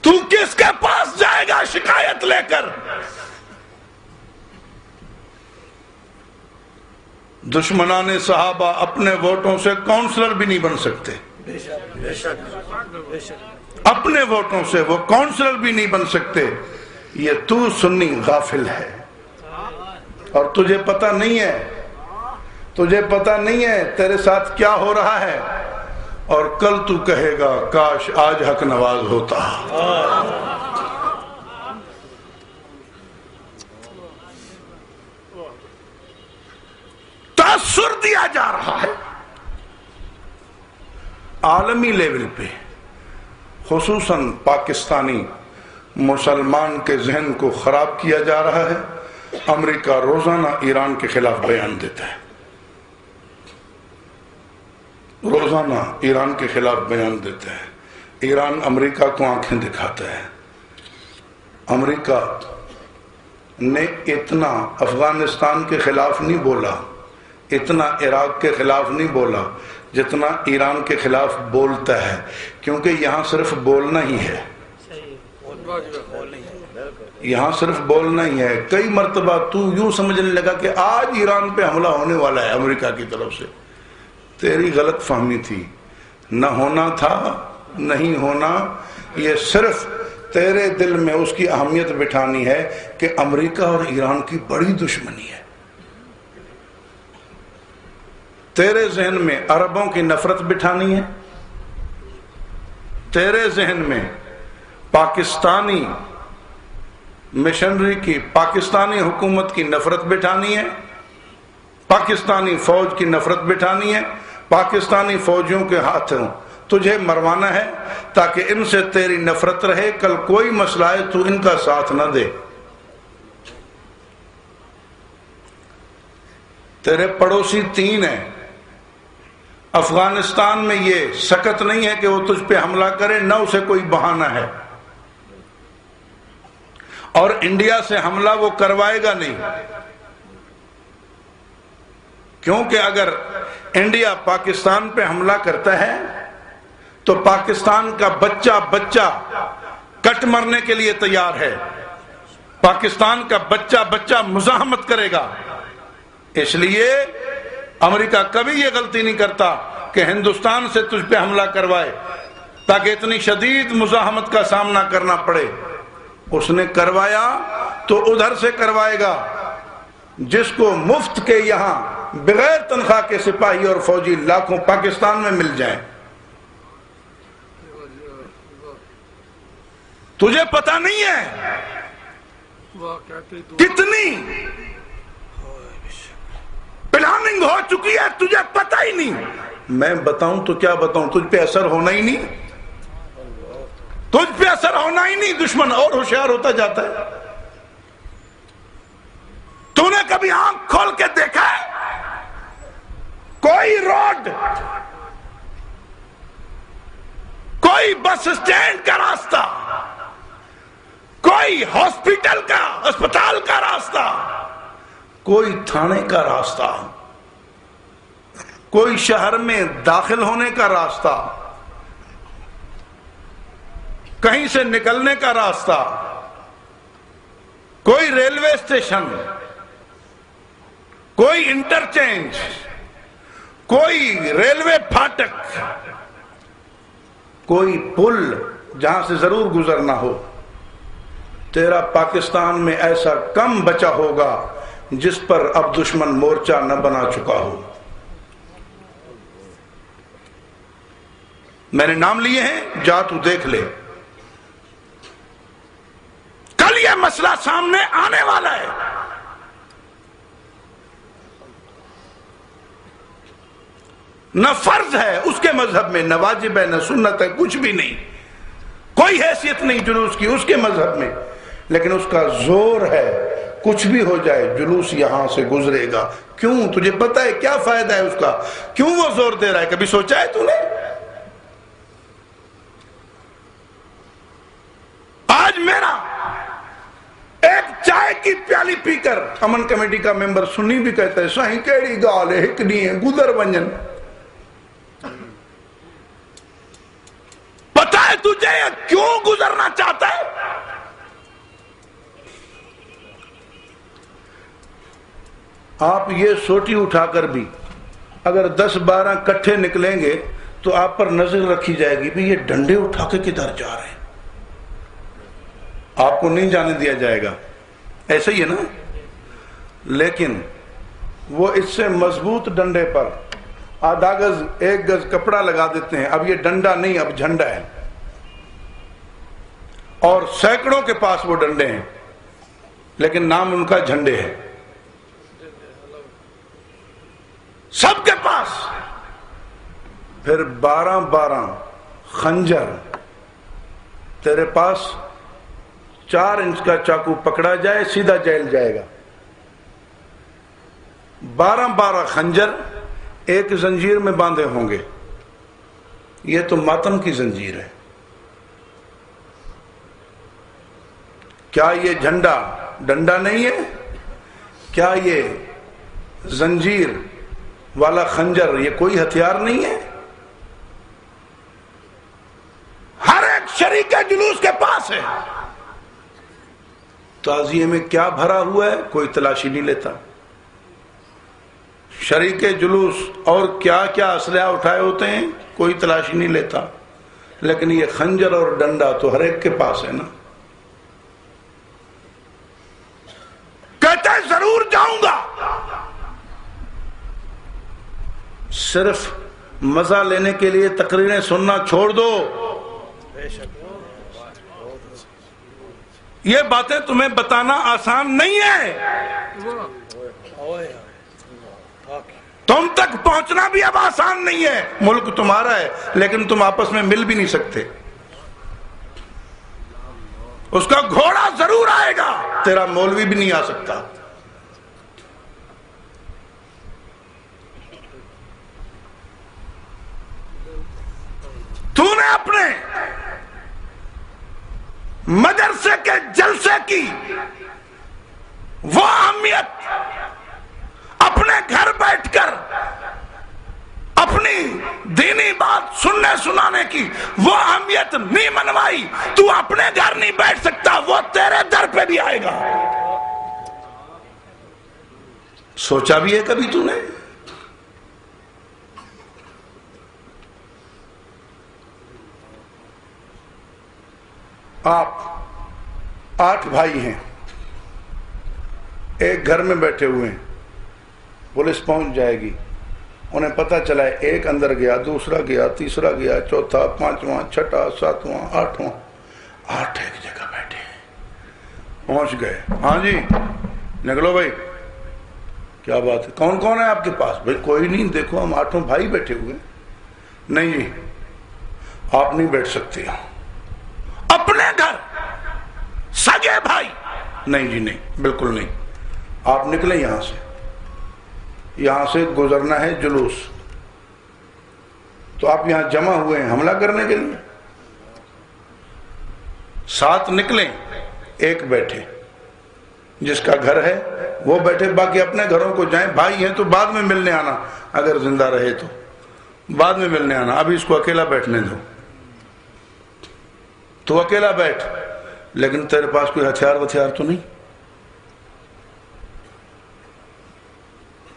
تو کس کے پاس جائے گا شکایت لے کر؟ دشمنان صحابہ اپنے ووٹوں سے کونسلر بھی نہیں بن سکتے، اپنے ووٹوں سے وہ کونسلر بھی نہیں بن سکتے۔ یہ تو سنی غافل ہے اور تجھے پتہ نہیں ہے، تجھے پتہ نہیں ہے تیرے ساتھ کیا ہو رہا ہے، اور کل تو کہے گا کاش آج حق نواز ہوتا۔ تاثر دیا جا رہا ہے عالمی لیول پہ، خصوصاً پاکستانی مسلمان کے ذہن کو خراب کیا جا رہا ہے۔ امریکہ روزانہ ایران کے خلاف بیان دیتا ہے، روزانہ ایران کے خلاف بیان دیتا ہے۔ ایران امریکہ کو آنکھیں دکھاتا ہے۔ امریکہ نے اتنا افغانستان کے خلاف نہیں بولا، اتنا عراق کے خلاف نہیں بولا جتنا ایران کے خلاف بولتا ہے، کیونکہ یہاں صرف بولنا ہی ہے، یہاں صرف بولنا ہی ہے۔ کئی مرتبہ تو یوں سمجھنے لگا کہ آج ایران پہ حملہ ہونے والا ہے امریکہ کی طرف سے، تیری غلط فہمی تھی، نہ ہونا تھا، نہیں ہونا، یہ صرف تیرے دل میں اس کی اہمیت بٹھانی ہے کہ امریکہ اور ایران کی بڑی دشمنی ہے۔ تیرے ذہن میں عربوں کی نفرت بٹھانی ہے، تیرے ذہن میں پاکستانی مشنری کی، پاکستانی حکومت کی نفرت بٹھانی ہے، پاکستانی فوج کی نفرت بٹھانی ہے، پاکستانی فوجیوں کے ہاتھوں تجھے مروانا ہے تاکہ ان سے تیری نفرت رہے، کل کوئی مسئلہ ہے تو ان کا ساتھ نہ دے۔ تیرے پڑوسی تین ہیں، افغانستان میں یہ سکت نہیں ہے کہ وہ تجھ پہ حملہ کرے، نہ اسے کوئی بہانہ ہے، اور انڈیا سے حملہ وہ کروائے گا نہیں، کیونکہ اگر انڈیا پاکستان پہ حملہ کرتا ہے تو پاکستان کا بچہ کٹ مرنے کے لیے تیار ہے، پاکستان کا بچہ مزاحمت کرے گا۔ اس لیے امریکہ کبھی یہ غلطی نہیں کرتا کہ ہندوستان سے تجھ پہ حملہ کروائے تاکہ اتنی شدید مزاحمت کا سامنا کرنا پڑے۔ اس نے کروایا تو ادھر سے کروائے گا، جس کو مفت کے یہاں بغیر تنخواہ کے سپاہی اور فوجی لاکھوں پاکستان میں مل جائیں۔ تجھے پتہ نہیں ہے کتنی پلاننگ ہو چکی ہے، تجھے پتہ ہی نہیں۔ میں بتاؤں تو کیا بتاؤں، تجھ پہ اثر ہونا ہی نہیں، تجھ پہ اثر ہونا ہی نہیں، دشمن اور ہوشیار ہوتا جاتا ہے۔ تو نے کبھی آنکھ کھول کے دیکھا ہے کوئی روڈ، کوئی بس اسٹینڈ کا راستہ، کوئی ہاسپٹل کا، اسپتال کا راستہ، کوئی تھانے کا راستہ، کوئی شہر میں داخل ہونے کا راستہ، کہیں سے نکلنے کا راستہ، کوئی ریلوے اسٹیشن، کوئی انٹرچینج، کوئی ریلوے پھاٹک، کوئی پل جہاں سے ضرور گزرنا ہو، تیرا پاکستان میں ایسا کم بچا ہوگا جس پر اب دشمن مورچہ نہ بنا چکا ہو۔ میں نے نام لیے ہیں، جا تو دیکھ لے، کل یہ مسئلہ سامنے آنے والا ہے۔ نہ فرض ہے اس کے مذہب میں، نہ واجب ہے، نہ سنت ہے، کچھ بھی نہیں، کوئی حیثیت نہیں جلوس کی اس کے مذہب میں، لیکن اس کا زور ہے کچھ بھی ہو جائے جلوس یہاں سے گزرے گا۔ کیوں؟ تجھے پتا ہے کیا فائدہ ہے اس کا؟ کیوں وہ زور دے رہا ہے؟ کبھی سوچا ہے تو نے؟ آج میرا ایک چائے کی پیالی پی کر امن کمیٹی کا ممبر سنی بھی کہتا ہے سائیں کیڑی گال ہے، ہکڑی ہے، گزر ونجن۔ پتا ہے تجھے کیوں گزرنا چاہتا آپ یہ سوٹی اٹھا کر بھی اگر 10-12 کٹھے نکلیں گے تو آپ پر نظر رکھی جائے گی بھی یہ ڈنڈے اٹھا کے کدھر جا رہے ہیں، آپ کو نہیں جانے دیا جائے گا. ایسے ہی ہے نا. لیکن وہ اس سے مضبوط ڈنڈے پر آدھا گز 1 گز کپڑا لگا دیتے ہیں. اب یہ ڈنڈا نہیں، اب جھنڈا ہے. اور سینکڑوں کے پاس وہ ڈنڈے ہیں لیکن نام ان کا جھنڈے ہے. سب کے پاس. پھر 12 خنجر. تیرے پاس 4 انچ کا چاقو پکڑا جائے سیدھا جیل جائے گا. 12 خنجر ایک زنجیر میں باندھے ہوں گے. یہ تو ماتم کی زنجیر ہے. کیا یہ جھنڈا ڈنڈا نہیں ہے؟ کیا یہ زنجیر والا خنجر یہ کوئی ہتھیار نہیں ہے؟ ہر ایک شریک جلوس کے پاس ہے. تعزیے میں کیا بھرا ہوا ہے کوئی تلاشی نہیں لیتا. شریک جلوس اور کیا کیا اسلحہ اٹھائے ہوتے ہیں کوئی تلاشی نہیں لیتا. لیکن یہ خنجر اور ڈنڈا تو ہر ایک کے پاس ہے نا. کہتا ہے ضرور جاؤں گا. صرف مزہ لینے کے لیے تقریریں سننا چھوڑ دو. یہ باتیں تمہیں بتانا آسان نہیں ہے. تم تک پہنچنا بھی اب آسان نہیں ہے. ملک تمہارا ہے لیکن تم آپس میں مل بھی نہیں سکتے. اس کا گھوڑا ضرور آئے گا، تیرا مولوی بھی نہیں آ سکتا. تو نے اپنے مدرسے کے جلسے کی وہ اہمیت اپنے گھر بیٹھ کر اپنی دینی بات سننے سنانے کی وہ اہمیت نہیں منوائی. تو اپنے گھر نہیں بیٹھ سکتا، وہ تیرے در پہ بھی آئے گا. سوچا بھی ہے کبھی تو نے؟ آپ 8 بھائی ہیں، ایک گھر میں بیٹھے ہوئے ہیں. پولیس پہنچ جائے گی. انہیں پتہ چلا ہے ایک اندر گیا، دوسرا گیا، تیسرا گیا، چوتھا، 5واں، 6واں، 7واں، 8واں. 8 ایک جگہ بیٹھے ہیں. پہنچ گئے. ہاں جی نکلو بھائی. کیا بات ہے؟ کون کون ہے آپ کے پاس؟ بھائی کوئی نہیں، دیکھو ہم 8 بھائی بیٹھے ہوئے. نہیں جی آپ نہیں بیٹھ سکتے. اپنے گھر سگے بھائی؟ نہیں جی نہیں، بالکل نہیں. آپ نکلیں یہاں سے. یہاں سے گزرنا ہے جلوس. تو آپ یہاں جمع ہوئے ہیں حملہ کرنے کے لیے. 7 نکلیں، ایک بیٹھے. جس کا گھر ہے وہ بیٹھے، باقی اپنے گھروں کو جائیں. بھائی ہیں تو بعد میں ملنے آنا، اگر زندہ رہے تو بعد میں ملنے آنا. ابھی اس کو اکیلا بیٹھنے دو. تو اکیلا بیٹھ، لیکن تیرے پاس کوئی ہتھیار تو نہیں.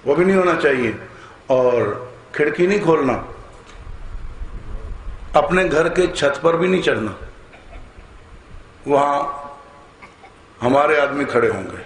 وہ بھی نہیں ہونا چاہیے. اور کھڑکی نہیں کھولنا. اپنے گھر کے چھت پر بھی نہیں چڑھنا. وہاں ہمارے آدمی کھڑے ہوں گے.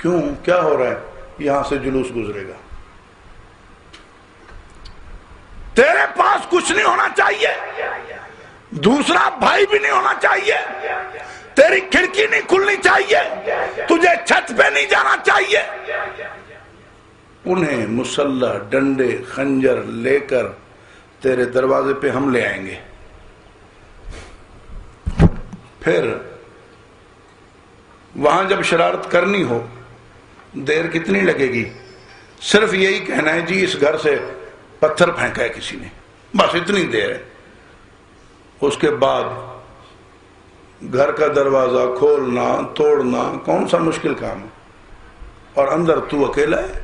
کیوں؟ کیا ہو رہا ہے؟ یہاں سے جلوس گزرے گا. تیرے پاس کچھ نہیں ہونا چاہیے، دوسرا بھائی بھی نہیں ہونا چاہیے، تیری کھڑکی نہیں کھلنی چاہیے، تجھے چھت پہ نہیں جانا چاہیے. انہیں مسلح، ڈنڈے، خنجر لے کر تیرے دروازے پہ ہم لے آئیں گے. پھر وہاں جب شرارت کرنی ہو، دیر کتنی لگے گی؟ صرف یہی کہنا ہے جی اس گھر سے پتھر پھینکا ہے کسی نے، بس اتنی دیر ہے. اس کے بعد گھر کا دروازہ کھولنا توڑنا کون سا مشکل کام ہے؟ اور اندر تو اکیلا ہے.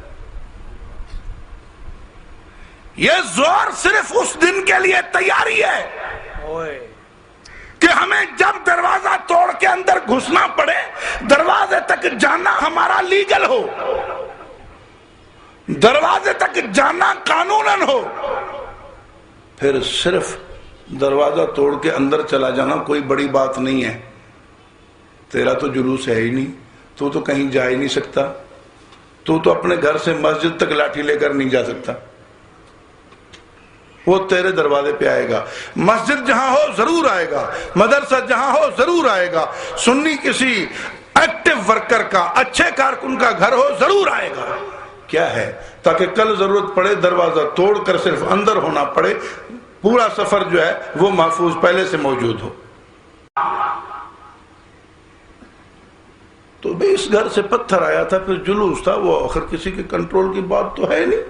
یہ زور صرف اس دن کے لیے تیاری ہے کہ ہمیں جب دروازہ توڑ کے اندر گھسنا پڑے، دروازے تک جانا ہمارا لیگل ہو. دروازے تک جانا قانوناً ہو، پھر صرف دروازہ توڑ کے اندر چلا جانا کوئی بڑی بات نہیں ہے. تیرا تو جلوس ہے ہی نہیں، تو کہیں جا ہی نہیں سکتا، تو اپنے گھر سے مسجد تک لاٹھی لے کر نہیں جا سکتا. وہ تیرے دروازے پہ آئے گا. مسجد جہاں ہو ضرور آئے گا، مدرسہ جہاں ہو ضرور آئے گا، سنی کسی ایکٹیو ورکر کا، اچھے کارکن کا گھر ہو ضرور آئے گا. کیا ہے؟ تاکہ کل ضرورت پڑے دروازہ توڑ کر صرف اندر ہونا پڑے، پورا سفر جو ہے وہ محفوظ پہلے سے موجود ہو. تو بھی اس گھر سے پتھر آیا تھا، پھر جلوس تھا، وہ آخر کسی کے کنٹرول کی بات تو ہے نہیں،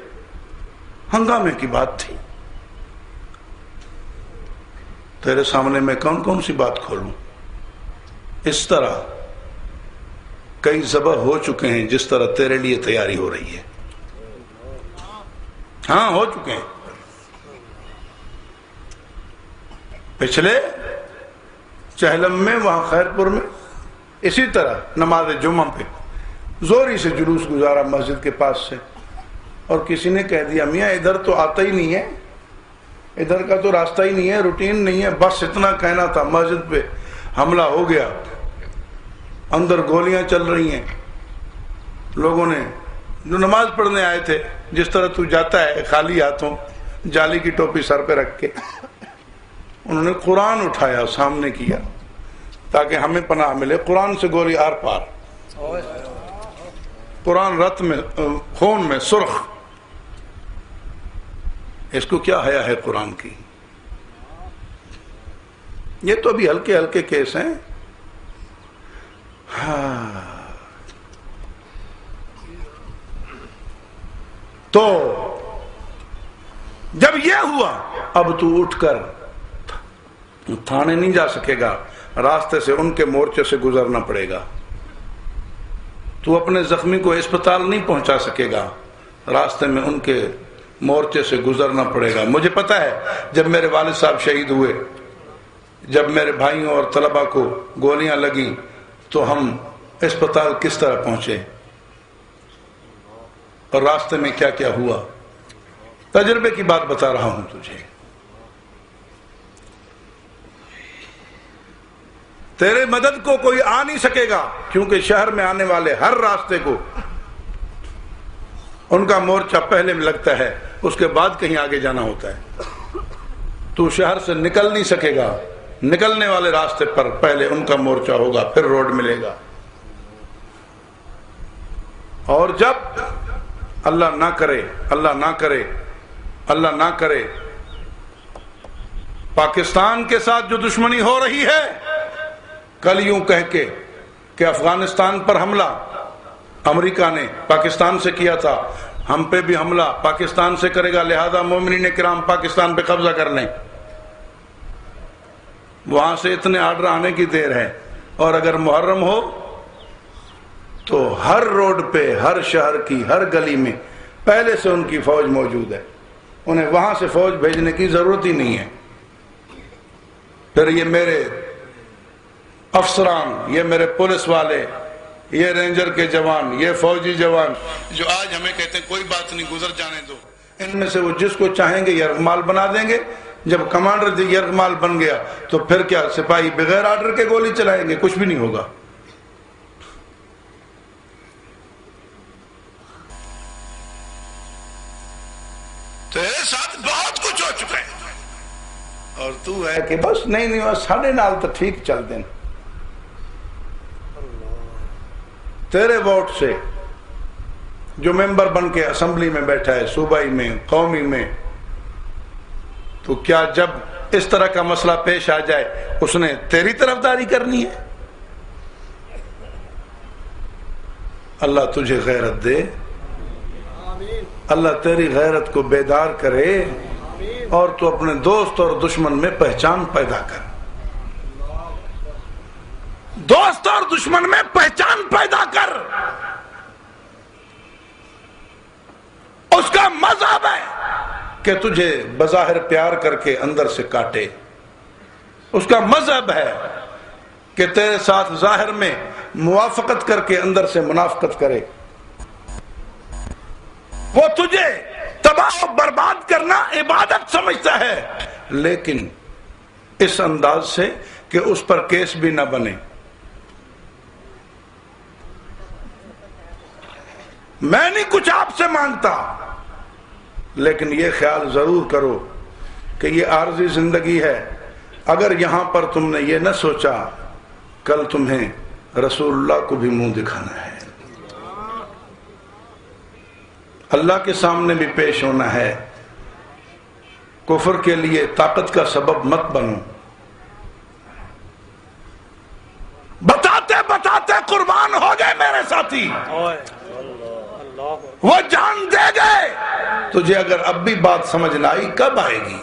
ہنگامے کی بات تھی. تیرے سامنے میں کون کون سی بات کھولوں؟ اس طرح کئی ذبح ہو چکے ہیں جس طرح تیرے لیے تیاری ہو رہی ہے. ہاں ہو چکے ہیں. پچھلے چہلم میں، وہاں خیرپور میں اسی طرح نماز جمعہ پہ زوری سے جلوس گزارا مسجد کے پاس سے، اور کسی نے کہہ دیا میاں ادھر تو آتا ہی نہیں ہے، ادھر کا تو راستہ ہی نہیں ہے، روٹین نہیں ہے. بس اتنا کہنا تھا، مسجد پہ حملہ ہو گیا، اندر گولیاں چل رہی ہیں. لوگوں نے جو نماز پڑھنے آئے تھے، جس طرح تو جاتا ہے خالی ہاتھوں، جالی کی ٹوپی سر پہ رکھ کے، انہوں نے قرآن اٹھایا سامنے کیا تاکہ ہمیں پناہ ملے. قرآن سے گولی آر پار، قرآن رت میں، خون میں سرخ. اس کو کیا حیا ہے قرآن کی؟ یہ تو ابھی ہلکے ہلکے کیس ہیں. تو جب یہ ہوا، اب تو اٹھ کر تھانے نہیں جا سکے گا، راستے سے ان کے مورچے سے گزرنا پڑے گا. تو اپنے زخمی کو اسپتال نہیں پہنچا سکے گا، راستے میں ان کے مورچے سے گزرنا پڑے گا. مجھے پتا ہے جب میرے والد صاحب شہید ہوئے، جب میرے بھائیوں اور طلبہ کو گولیاں لگیں، تو ہم اسپتال کس طرح پہنچے اور راستے میں کیا کیا ہوا. تجربے کی بات بتا رہا ہوں تجھے. تیرے مدد کو کوئی آ نہیں سکے گا، کیونکہ شہر میں آنے والے ہر راستے کو ان کا مورچہ پہلے میں لگتا ہے، اس کے بعد کہیں آگے جانا ہوتا ہے. تو شہر سے نکل نہیں سکے گا، نکلنے والے راستے پر پہلے ان کا مورچہ ہوگا، پھر روڈ ملے گا. اور جب اللہ نہ کرے، اللہ نہ کرے، اللہ نہ کرے، پاکستان کے ساتھ جو دشمنی ہو رہی ہے، کل یوں کہہ کے کہ افغانستان پر حملہ امریکہ نے پاکستان سے کیا تھا، ہم پہ بھی حملہ پاکستان سے کرے گا، لہذا مومنین کرام پاکستان پہ قبضہ کر لیں. وہاں سے اتنے آرڈر آنے کی دیر ہے. اور اگر محرم ہو تو ہر روڈ پہ، ہر شہر کی ہر گلی میں پہلے سے ان کی فوج موجود ہے، انہیں وہاں سے فوج بھیجنے کی ضرورت ہی نہیں ہے. پھر یہ میرے افسران، یہ میرے پولیس والے، یہ رینجر کے جوان، یہ فوجی جوان جو آج ہمیں کہتے ہیں کوئی بات نہیں گزر جانے دو، ان میں سے وہ جس کو چاہیں گے یرغمال بنا دیں گے. جب کمانڈر یرغمال بن گیا تو پھر کیا سپاہی بغیر آرڈر کے گولی چلائیں گے؟ کچھ بھی نہیں ہوگا. تیرے ساتھ بہت کچھ ہو چکا ہے اور تو ہے کہ بس نہیں ساڑھے نال تو ٹھیک چل دیں. تیرے ووٹ سے جو ممبر بن کے اسمبلی میں بیٹھا ہے، صوبائی میں، قومی میں، تو کیا جب اس طرح کا مسئلہ پیش آ جائے اس نے تیری طرفداری کرنی ہے؟ اللہ تجھے غیرت دے، اللہ تیری غیرت کو بیدار کرے، اور تو اپنے دوست اور دشمن میں پہچان پیدا کر. دوست اور دشمن میں پہچان پیدا کر. اس کا مذہب ہے کہ تجھے بظاہر پیار کر کے اندر سے کاٹے. اس کا مذہب ہے کہ تیرے ساتھ ظاہر میں موافقت کر کے اندر سے منافقت کرے. وہ تجھے تباہ و برباد کرنا عبادت سمجھتا ہے، لیکن اس انداز سے کہ اس پر کیس بھی نہ بنے۔ میں نہیں کچھ آپ سے مانگتا، لیکن یہ خیال ضرور کرو کہ یہ عارضی زندگی ہے۔ اگر یہاں پر تم نے یہ نہ سوچا، کل تمہیں رسول اللہ کو بھی منہ دکھانا ہے، اللہ کے سامنے بھی پیش ہونا ہے۔ کفر کے لیے طاقت کا سبب مت بنو۔ بتاتے بتاتے قربان ہو گئے میرے ساتھی، وہ جان دے گئے۔ تجھے اگر اب بھی بات سمجھ نہ آئی، کب آئے گی؟